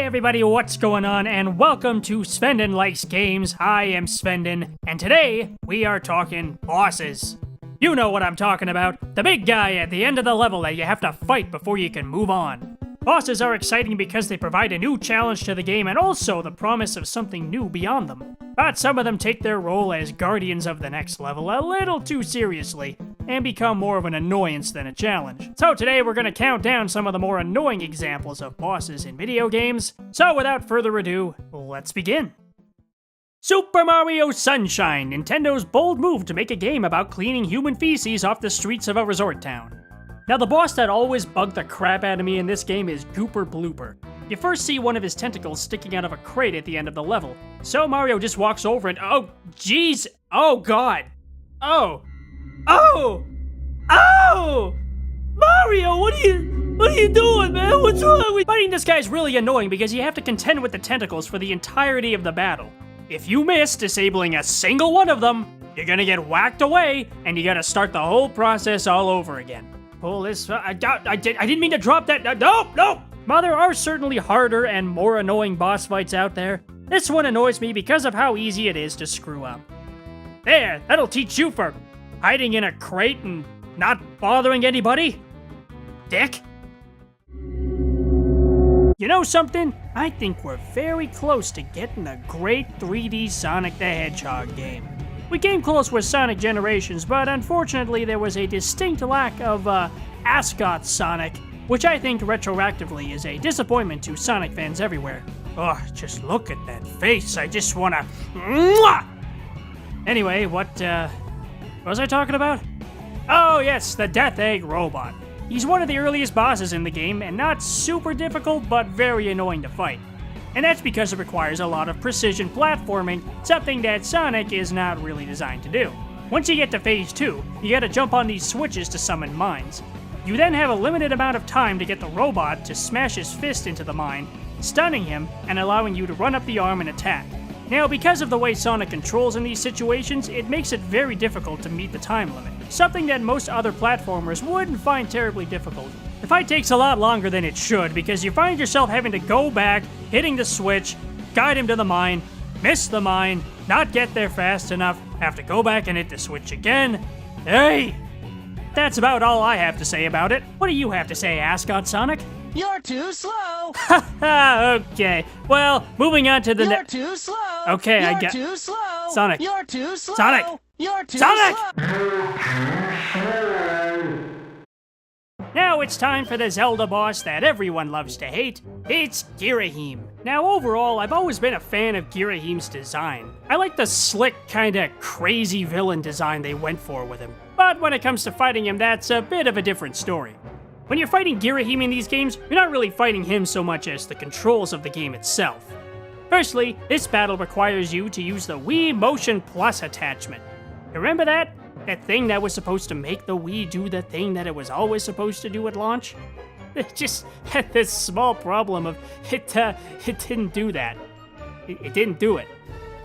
Hey everybody, what's going on? And welcome to Svenden Likes Games. I am Svenden, and today we are talking bosses. You know what I'm talking about, the big guy at the end of the level that you have to fight before you can move on. Bosses are exciting because they provide a new challenge to the game and also the promise of something new beyond them. But some of them take their role as guardians of the next level a little too seriously and become more of an annoyance than a challenge. So today we're going to count down some of the more annoying examples of bosses in video games. So without further ado, let's begin. Super Mario Sunshine, Nintendo's bold move to make a game about cleaning human feces off the streets of a resort town. Now the boss that always bugged the crap out of me in this game is Gooper Blooper. You first see one of his tentacles sticking out of a crate at the end of the level, so Mario just walks over and oh jeez, oh god, oh, Mario, what are you doing, man? What's wrong with fighting this guy's really annoying because you have to contend with the tentacles for the entirety of the battle. If you miss disabling a single one of them, you're gonna get whacked away, and you gotta start the whole process all over again. Pull this. I didn't mean to drop that. No. While there are certainly harder and more annoying boss fights out there, this one annoys me because of how easy it is to screw up. There, that'll teach you for hiding in a crate and not bothering anybody, dick. You know something? I think we're very close to getting a great 3D Sonic the Hedgehog game. We came close with Sonic Generations, but unfortunately there was a distinct lack of Ascot Sonic, which I think retroactively is a disappointment to Sonic fans everywhere. Oh, just look at that face, I just wanna... Mwah! Anyway, what was I talking about? Oh yes, the Death Egg Robot. He's one of the earliest bosses in the game, and not super difficult, but very annoying to fight. And that's because it requires a lot of precision platforming, something that Sonic is not really designed to do. Once you get to phase 2, you gotta jump on these switches to summon mines. You then have a limited amount of time to get the robot to smash his fist into the mine, stunning him and allowing you to run up the arm and attack. Now, because of the way Sonic controls in these situations, it makes it very difficult to meet the time limit, something that most other platformers wouldn't find terribly difficult. The fight takes a lot longer than it should because you find yourself having to go back, hitting the switch, guide him to the mine, miss the mine, not get there fast enough, have to go back and hit the switch again. Hey! That's about all I have to say about it. What do you have to say, Ascot Sonic? You're too slow! Okay, well, moving on to the You're too slow! Okay, You're I get... too slow! Sonic. You're too slow! Sonic! You're too Sonic! slow! Now it's time for the Zelda boss that everyone loves to hate. It's Girahim. Now overall, I've always been a fan of Girahim's design. I like the slick, kinda crazy villain design they went for with him. But when it comes to fighting him, that's a bit of a different story. When you're fighting Girahim in these games, you're not really fighting him so much as the controls of the game itself. Firstly, this battle requires you to use the Wii Motion Plus attachment. Remember that? That thing that was supposed to make the Wii do the thing that it was always supposed to do at launch? It just had this small problem of it didn't do that. It didn't do it.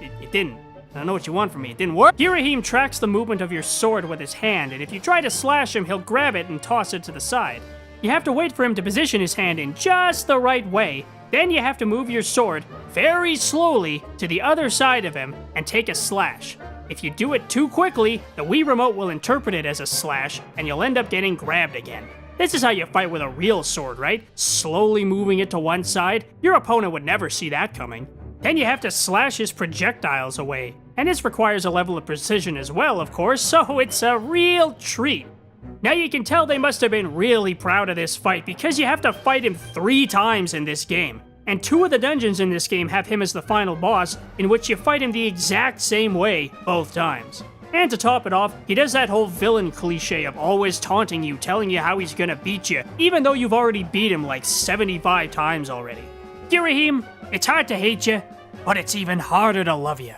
It didn't. I don't know what you want from me. It didn't work. Girahim tracks the movement of your sword with his hand, and if you try to slash him, he'll grab it and toss it to the side. You have to wait for him to position his hand in just the right way. Then you have to move your sword very slowly to the other side of him and take a slash. If you do it too quickly, the Wii Remote will interpret it as a slash, and you'll end up getting grabbed again. This is how you fight with a real sword, right? Slowly moving it to one side. Your opponent would never see that coming. Then you have to slash his projectiles away. And this requires a level of precision as well, of course, so it's a real treat. Now you can tell they must have been really proud of this fight because you have to fight him 3 times in this game. And 2 of the dungeons in this game have him as the final boss, in which you fight him the exact same way both times. And to top it off, he does that whole villain cliche of always taunting you, telling you how he's gonna beat you, even though you've already beat him like 75 times already. Girahim, it's hard to hate you, but it's even harder to love you.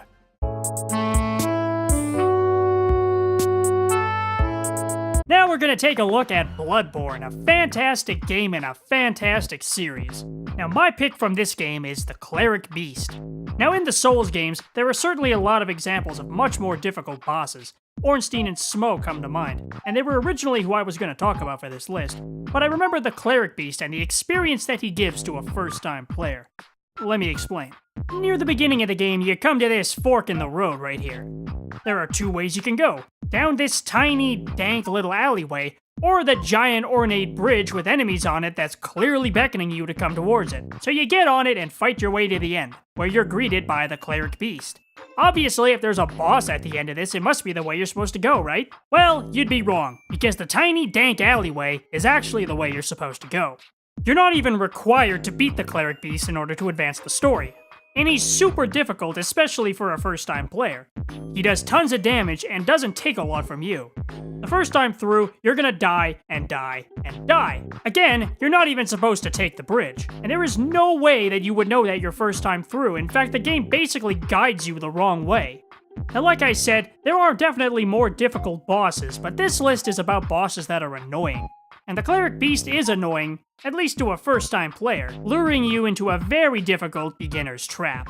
Now we're gonna take a look at Bloodborne, a fantastic game and a fantastic series. Now my pick from this game is the Cleric Beast. Now in the Souls games, there are certainly a lot of examples of much more difficult bosses, Ornstein and Smo come to mind, and they were originally who I was going to talk about for this list, but I remember the Cleric Beast and the experience that he gives to a first-time player. Let me explain. Near the beginning of the game, you come to this fork in the road right here. There are two ways you can go. Down this tiny, dank little alleyway, or the giant ornate bridge with enemies on it that's clearly beckoning you to come towards it. So you get on it and fight your way to the end, where you're greeted by the Cleric Beast. Obviously, if there's a boss at the end of this, it must be the way you're supposed to go, right? Well, you'd be wrong, because the tiny, dank alleyway is actually the way you're supposed to go. You're not even required to beat the Cleric Beast in order to advance the story. And he's super difficult, especially for a first-time player. He does tons of damage and doesn't take a lot from you. The first time through, you're gonna die and die and die. Again, you're not even supposed to take the bridge, and there is no way that you would know that your first time through. In fact, the game basically guides you the wrong way. Now, like I said, there are definitely more difficult bosses, but this list is about bosses that are annoying. And the Cleric Beast is annoying, at least to a first-time player, luring you into a very difficult beginner's trap.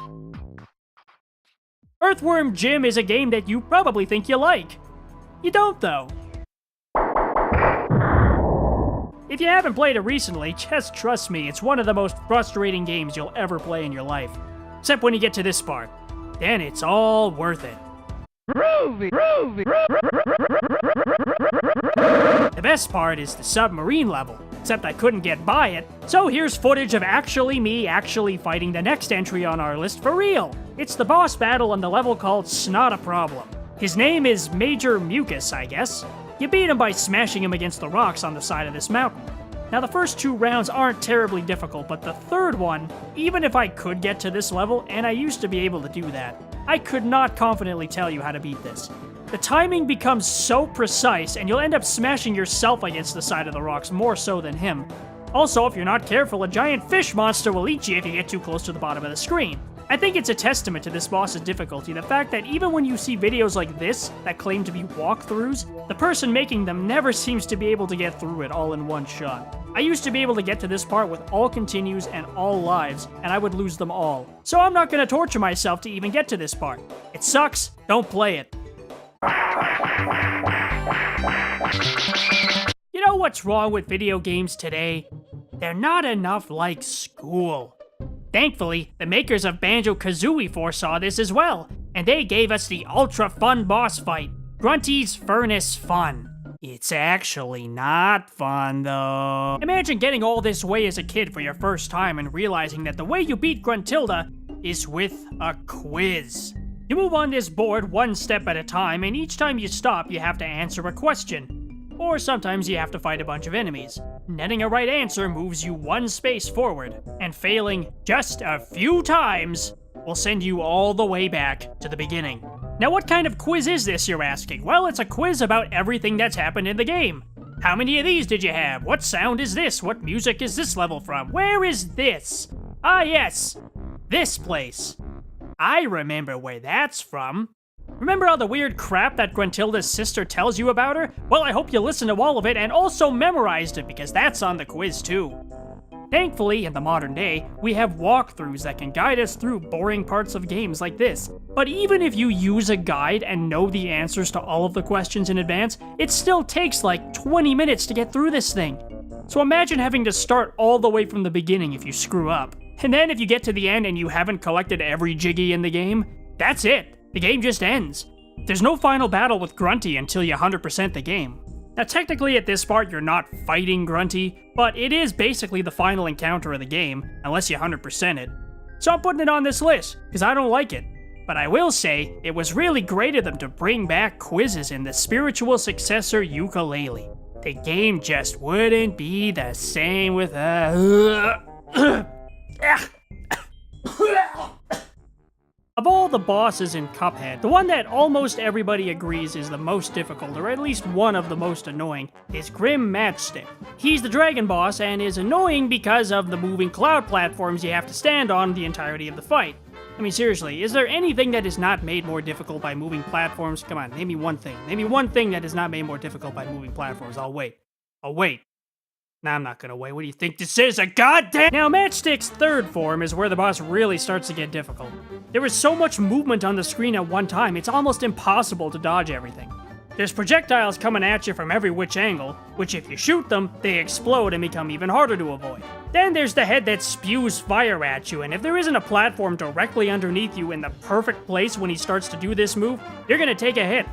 Earthworm Jim is a game that you probably think you like. You don't, though. If you haven't played it recently, just trust me, it's one of the most frustrating games you'll ever play in your life. Except when you get to this part. Then it's all worth it. The best part is the submarine level, except I couldn't get by it, so here's footage of me actually fighting the next entry on our list for real. It's the boss battle on the level called Snot a Problem. His name is Major Mucus, I guess. You beat him by smashing him against the rocks on the side of this mountain. Now the first two rounds aren't terribly difficult, but the third one, even if I could get to this level, and I used to be able to do that, I could not confidently tell you how to beat this. The timing becomes so precise, and you'll end up smashing yourself against the side of the rocks more so than him. Also, if you're not careful, a giant fish monster will eat you if you get too close to the bottom of the screen. I think it's a testament to this boss's difficulty, the fact that even when you see videos like this that claim to be walkthroughs, the person making them never seems to be able to get through it all in one shot. I used to be able to get to this part with all continues and all lives, and I would lose them all. So I'm not gonna torture myself to even get to this part. It sucks, don't play it. You know what's wrong with video games today? They're not enough like school. Thankfully, the makers of Banjo-Kazooie foresaw this as well, and they gave us the ultra-fun boss fight, Grunty's Furnace Fun. It's actually not fun, though. Imagine getting all this way as a kid for your first time and realizing that the way you beat Gruntilda is with a quiz. You move on this board one step at a time, and each time you stop, you have to answer a question. Or sometimes you have to fight a bunch of enemies. Netting a right answer moves you one space forward, and failing just a few times will send you all the way back to the beginning. Now, what kind of quiz is this, you're asking? Well, it's a quiz about everything that's happened in the game. How many of these did you have? What sound is this? What music is this level from? Where is this? Ah, yes, this place. I remember where that's from. Remember all the weird crap that Gruntilda's sister tells you about her? Well, I hope you listened to all of it and also memorized it, because that's on the quiz too. Thankfully, in the modern day, we have walkthroughs that can guide us through boring parts of games like this. But even if you use a guide and know the answers to all of the questions in advance, it still takes like 20 minutes to get through this thing. So imagine having to start all the way from the beginning if you screw up. And then if you get to the end and you haven't collected every Jiggy in the game, that's it. The game just ends. There's no final battle with Grunty until you 100% the game. Now technically at this part you're not fighting Grunty, but it is basically the final encounter of the game, unless you 100% it. So I'm putting it on this list, because I don't like it. But I will say, it was really great of them to bring back quizzes in the spiritual successor Yooka-Laylee. The game just wouldn't be the same with Of all the bosses in Cuphead, the one that almost everybody agrees is the most difficult, or at least one of the most annoying, is Grim Matchstick. He's the dragon boss and is annoying because of the moving cloud platforms you have to stand on the entirety of the fight. I mean, seriously, is there anything that is not made more difficult by moving platforms? Come on, name me one thing. Name me one thing that is not made more difficult by moving platforms. I'll wait. I'll wait. Nah, I'm not gonna wait. What do you think this is, a goddamn— Now, Matchstick's third form is where the boss really starts to get difficult. There is so much movement on the screen at one time, it's almost impossible to dodge everything. There's projectiles coming at you from every which angle, which if you shoot them, they explode and become even harder to avoid. Then there's the head that spews fire at you, and if there isn't a platform directly underneath you in the perfect place when he starts to do this move, you're gonna take a hit.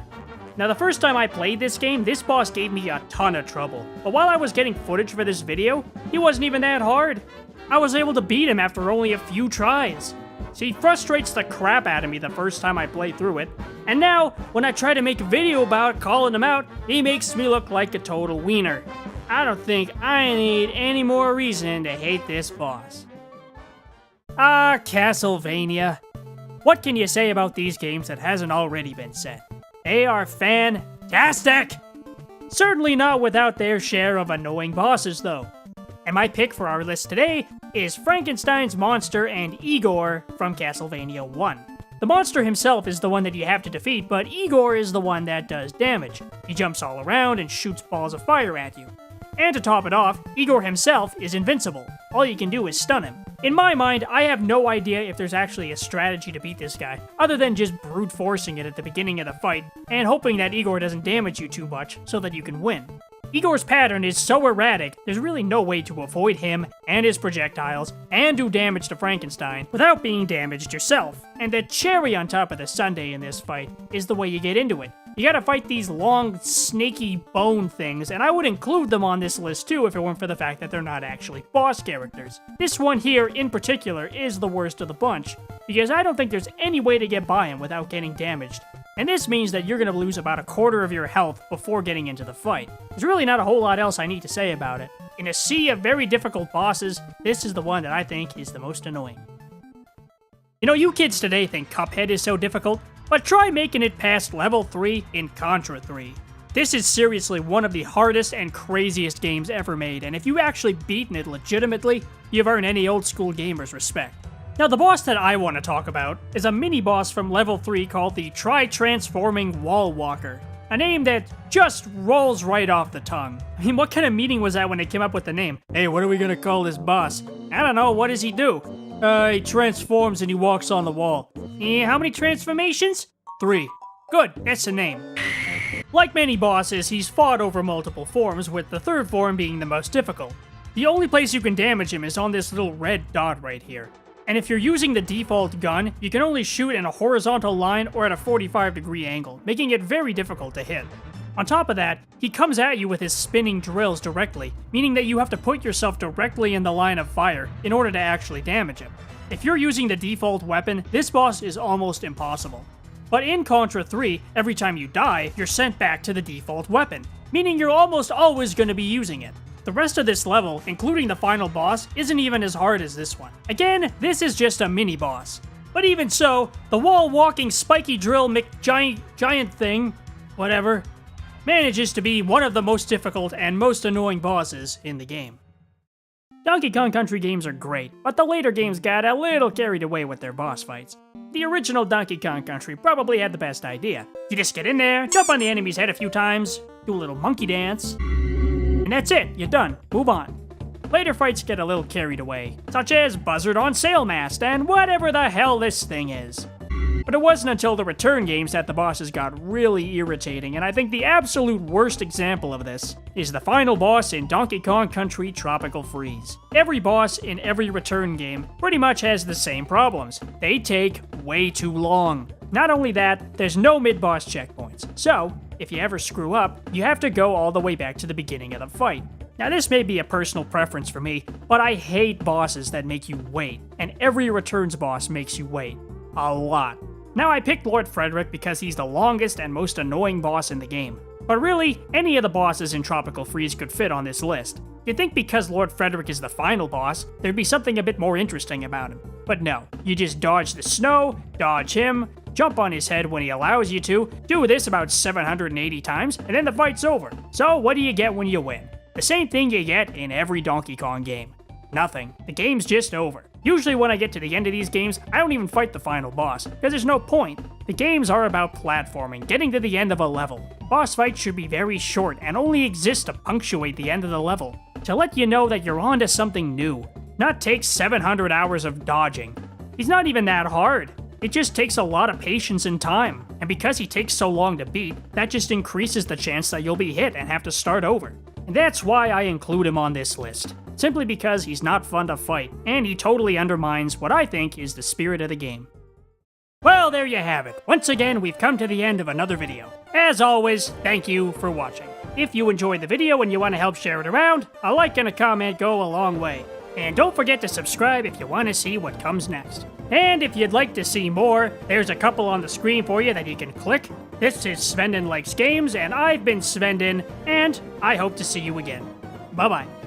Now the first time I played this game, this boss gave me a ton of trouble, but while I was getting footage for this video, he wasn't even that hard. I was able to beat him after only a few tries. So he frustrates the crap out of me the first time I play through it, and now, when I try to make a video about calling him out, he makes me look like a total wiener. I don't think I need any more reason to hate this boss. Ah, Castlevania. What can you say about these games that hasn't already been said? They are fantastic! Certainly not without their share of annoying bosses, though. And my pick for our list today is Frankenstein's monster and Igor from Castlevania 1. The monster himself is the one that you have to defeat, but Igor is the one that does damage. He jumps all around and shoots balls of fire at you. And to top it off, Igor himself is invincible. All you can do is stun him. In my mind, I have no idea if there's actually a strategy to beat this guy, other than just brute forcing it at the beginning of the fight, and hoping that Igor doesn't damage you too much, so that you can win. Igor's pattern is so erratic, there's really no way to avoid him and his projectiles and do damage to Frankenstein without being damaged yourself. And the cherry on top of the sundae in this fight is the way you get into it. You gotta fight these long, snaky bone things, and I would include them on this list too if it weren't for the fact that they're not actually boss characters. This one here, in particular, is the worst of the bunch, because I don't think there's any way to get by him without getting damaged. And this means that you're gonna lose about a quarter of your health before getting into the fight. There's really not a whole lot else I need to say about it. In a sea of very difficult bosses, this is the one that I think is the most annoying. You know, you kids today think Cuphead is so difficult, but try making it past level 3 in Contra 3. This is seriously one of the hardest and craziest games ever made, and if you've actually beaten it legitimately, you've earned any old school gamer's respect. Now, the boss that I want to talk about is a mini-boss from level 3 called the Tri-Transforming Wall Walker. A name that just rolls right off the tongue. I mean, what kind of meeting was that when they came up with the name? Hey, what are we gonna call this boss? I don't know, what does he do? He transforms and he walks on the wall. How many transformations? 3. Good, that's the name. Like many bosses, he's fought over multiple forms, with the third form being the most difficult. The only place you can damage him is on this little red dot right here. And if you're using the default gun, you can only shoot in a horizontal line or at a 45-degree angle, making it very difficult to hit. On top of that, he comes at you with his spinning drills directly, meaning that you have to put yourself directly in the line of fire in order to actually damage him. If you're using the default weapon, this boss is almost impossible. But in Contra 3, every time you die, you're sent back to the default weapon, meaning you're almost always going to be using it. The rest of this level, including the final boss, isn't even as hard as this one. Again, this is just a mini-boss. But even so, the wall-walking spiky drill giant thing, whatever, manages to be one of the most difficult and most annoying bosses in the game. Donkey Kong Country games are great, but the later games got a little carried away with their boss fights. The original Donkey Kong Country probably had the best idea. You just get in there, jump on the enemy's head a few times, do a little monkey dance, and that's it, you're done, move on. Later fights get a little carried away, such as Buzzard on Sailmast and whatever the hell this thing is. But it wasn't until the Return games that the bosses got really irritating, and I think the absolute worst example of this is the final boss in Donkey Kong Country Tropical Freeze. Every boss in every Return game pretty much has the same problems. They take way too long. Not only that, there's no mid-boss checkpoints, so if you ever screw up, you have to go all the way back to the beginning of the fight. Now this may be a personal preference for me, but I hate bosses that make you wait, and every Returns boss makes you wait. A lot. Now I picked Lord Frederick because he's the longest and most annoying boss in the game. But really, any of the bosses in Tropical Freeze could fit on this list. You'd think because Lord Frederick is the final boss, there'd be something a bit more interesting about him. But no, you just dodge the snow, dodge him, jump on his head when he allows you to, do this about 780 times, and then the fight's over. So what do you get when you win? The same thing you get in every Donkey Kong game. Nothing. The game's just over. Usually when I get to the end of these games, I don't even fight the final boss, because there's no point. The games are about platforming, getting to the end of a level. Boss fights should be very short and only exist to punctuate the end of the level, to let you know that you're onto something new, not take 700 hours of dodging. He's not even that hard. It just takes a lot of patience and time. And and because he takes so long to beat, that just increases the chance that you'll be hit and have to start over. And that's why I include him on this list. Simply because he's not fun to fight, and he totally undermines what I think is the spirit of the game. Well, there you have it. Once again, we've come to the end of another video. As always, thank you for watching. If you enjoyed the video and you want to help share it around, a like and a comment go a long way. And don't forget to subscribe if you want to see what comes next. And if you'd like to see more, there's a couple on the screen for you that you can click. This is Svendon Likes Games, and I've been Svendon, and I hope to see you again. Bye-bye.